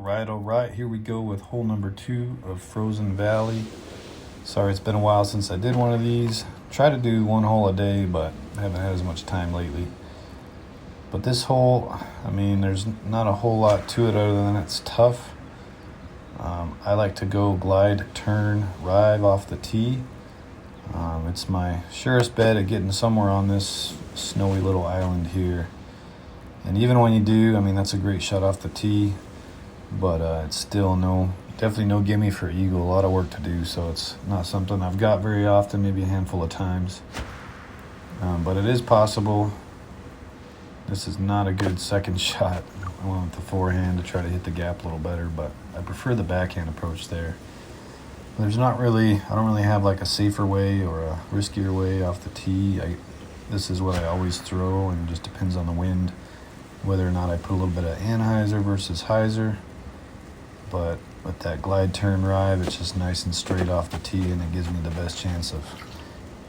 All right, here we go with hole number 2 of Frozen Valley. Sorry, it's been a while since I did one of these. Try to do one hole a day, but I haven't had as much time lately. But this hole, I mean, there's not a whole lot to it other than it's tough. I like to go glide, turn, rive off the tee. It's my surest bet at getting somewhere on this snowy little island here. And even when you do, I mean, that's a great shot off the tee, but it's still definitely no gimme for eagle. A lot of work to do, so it's not something I've got very often, maybe a handful of times. But it is possible. This is not a good second shot. I went with the forehand to try to hit the gap a little better, but I prefer the backhand approach there. I don't really have like a safer way or a riskier way off the tee. This is what I always throw, and it just depends on the wind, whether or not I put a little bit of anhyzer versus hyzer. But with that glide turn rive, it's just nice and straight off the tee, and it gives me the best chance of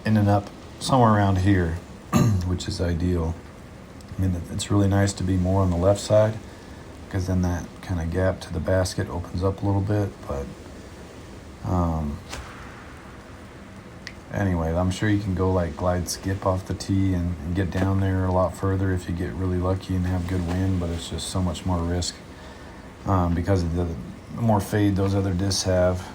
ending up somewhere around here, which is ideal. I mean, it's really nice to be more on the left side, because then that kind of gap to the basket opens up a little bit. But anyway, I'm sure you can go like glide skip off the tee and get down there a lot further if you get really lucky and have good wind, but it's just so much more risk because of the more fade those other discs have.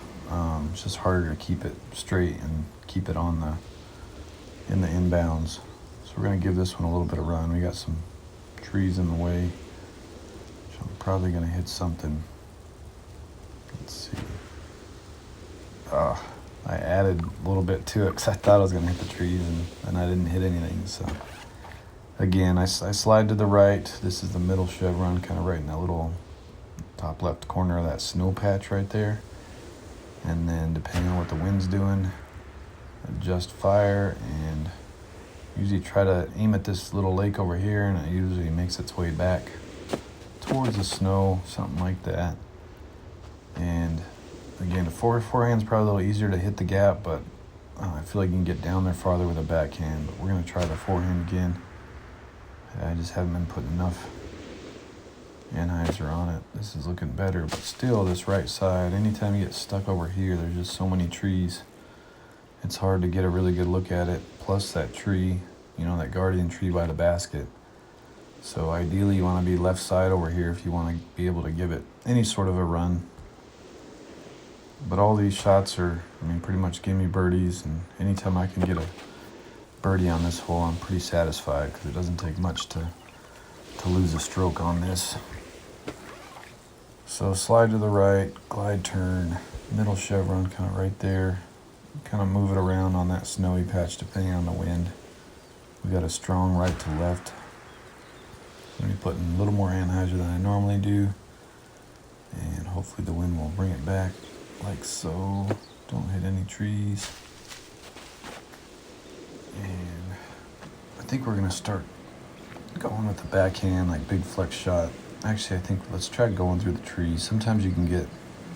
It's just harder to keep it straight and keep it in the inbounds. So we're going to give this one a little bit of run. We got some trees in the way, so I'm probably going to hit something. Let's see. I added a little bit to it because I thought I was going to hit the trees, and I didn't hit anything. So again, I slide to the right. This is the middle chevron, kind of right in that little top left corner of that snow patch right there. And then depending on what the wind's doing, adjust fire, and usually try to aim at this little lake over here, and it usually makes its way back towards the snow, something like that. And again, the forehand's probably a little easier to hit the gap, but I feel like you can get down there farther with a backhand. But we're going to try the forehand again. I just haven't been putting enough anhyzer on it. This is looking better, but still, this right side, anytime you get stuck over here, there's just so many trees. It's hard to get a really good look at it. Plus that tree, that guardian tree by the basket. So ideally, you want to be left side over here if you want to be able to give it any sort of a run. But all these shots are, pretty much give me birdies, and anytime I can get a birdie on this hole, I'm pretty satisfied, because it doesn't take much to lose a stroke on this. So slide to the right, glide turn, middle chevron kind of right there. Kind of move it around on that snowy patch depending on the wind. We got a strong right to left. I'm going to be putting a little more anhyzer than I normally do, and hopefully the wind will bring it back like so. Don't hit any trees. And I think we're going to start going with the backhand, like big flex shot. Actually, I think let's try going through the trees. Sometimes you can get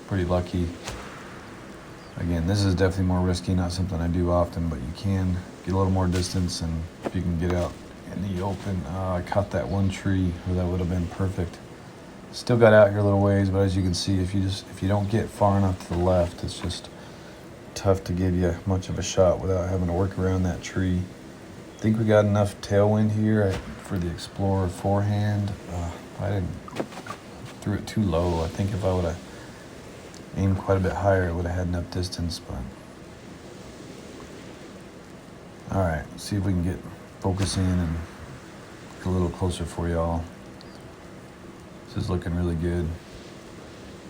pretty lucky. Again, this is definitely more risky, not something I do often, but you can get a little more distance, and if you can get out in the open. I caught that one tree, or that would have been perfect. Still got out here a little ways, but as you can see, if you don't get far enough to the left, it's just tough to give you much of a shot without having to work around that tree. I think we got enough tailwind here for the Explorer forehand. I threw it too low. I think if I would have aimed quite a bit higher, it would have had enough distance. But all right, let's see if we can get focus in and get a little closer for y'all. This is looking really good.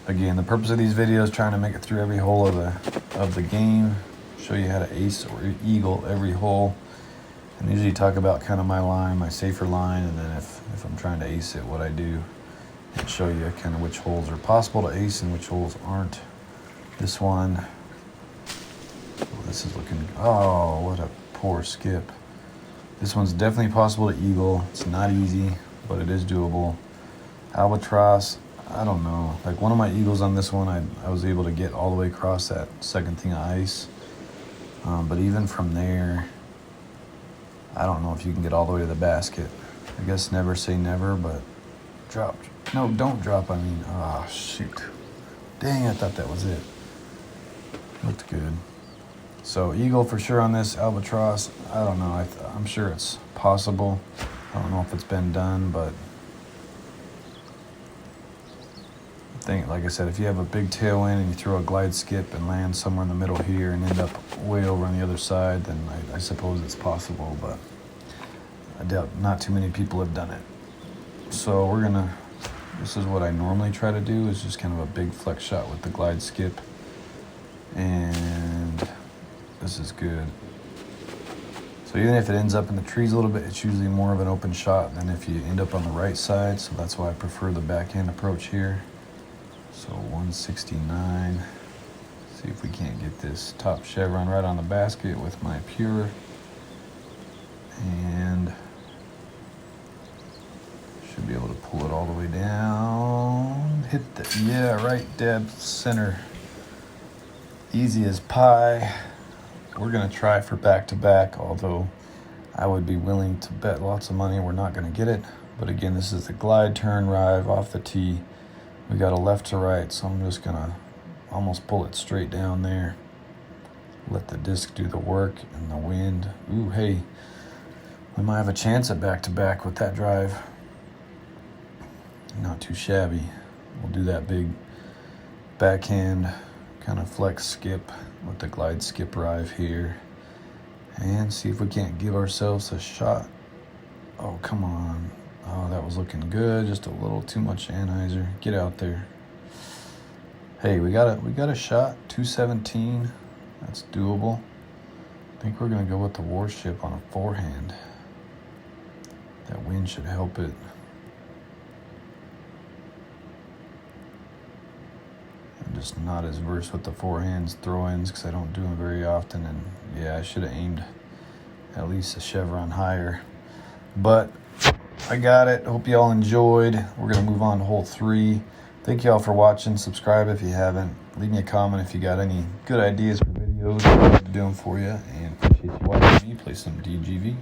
Again, the purpose of these videos is trying to make it through every hole of the game, show you how to ace or eagle every hole, and usually talk about kind of my line, my safer line, and then if I'm trying to ace it, what I do, and show you kind of which holes are possible to ace and which holes aren't. This one, this is looking, what a poor skip. This one's definitely possible to eagle. It's not easy, but it is doable. Albatross, I don't know. Like one of my eagles on this one, I was able to get all the way across that second thing of ice. But even from there, I don't know if you can get all the way to the basket. I guess never say never, but dropped No, don't drop, I mean. Oh, shoot. Dang, I thought that was it. Looked good. So eagle for sure on this. Albatross, I don't know. I'm sure it's possible. I don't know if it's been done, but I think, like I said, if you have a big tailwind and you throw a glide skip and land somewhere in the middle here and end up way over on the other side, then I suppose it's possible, but I doubt not too many people have done it. So this is what I normally try to do, is just kind of a big flex shot with the glide skip. And this is good. So even if it ends up in the trees a little bit, it's usually more of an open shot than if you end up on the right side. So that's why I prefer the backhand approach here. So 169. See if we can't get this top chevron right on the basket with my pure. And should be able to pull it all the way down. Hit the, yeah, right dead center. Easy as pie. We're gonna try for back-to-back, although I would be willing to bet lots of money we're not gonna get it. But again, this is the glide turn rive off the tee. We got a left to right, so I'm just gonna almost pull it straight down there. Let the disc do the work and the wind. Ooh, hey, we might have a chance at back-to-back with that drive. Not too shabby. We'll do that big backhand kind of flex skip with the glide skip rive here and see if we can't give ourselves a shot. Oh, come on. Oh, that was looking good. Just a little too much anhyzer. Get out there. Hey, we got a shot. 217. That's doable. I think we're gonna go with the warship on a forehand. That wind should help it. I'm just not as versed with the forehands throw-ins because I don't do them very often, and yeah, I should have aimed at least a chevron higher. But I got it. Hope you all enjoyed. We're going to move on to hole 3. Thank you all for watching. Subscribe if you haven't. Leave me a comment if you got any good ideas for videos. I'd love to do them for you. And appreciate you watching me play some DGV.